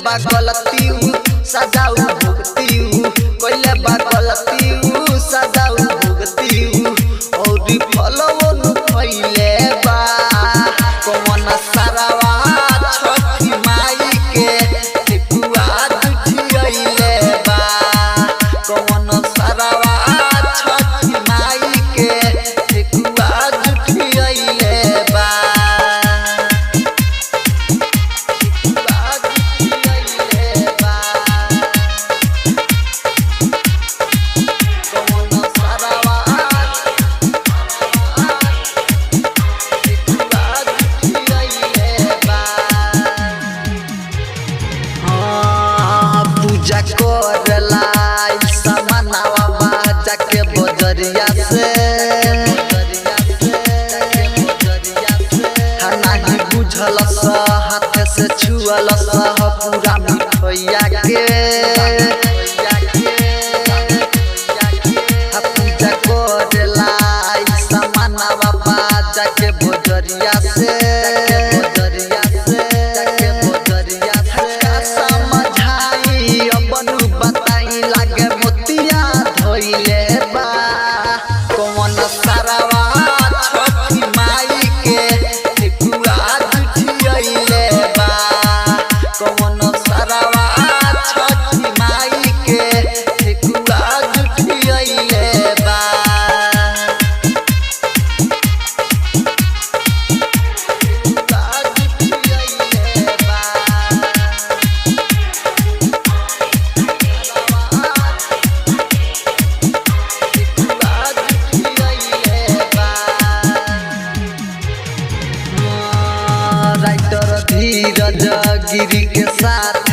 बा गलती सजाऊ भुगती कोइले बा गलती सजाऊ भुगती और फलवो न खइले बा कौन सारावा छठी माई के ठेकुआ जुठियले बा कौन सारावा छठी माई के ठेकुआ जुठियले बा पूजा करला सामनावा बाजा के बजरिया से नहीं बुझल हाथ से छुअल पूरा मिठैया के पूजा करला सामनावा बाजा के बजरिया से बताई लागे मोतिया धोइले बा कौन सारावा छठी माई के ठेकुआ जुठियले बा कौन सारावा छठी माई के ठेकुआ जुठियले बा राइटर धीरज गिरी के साथ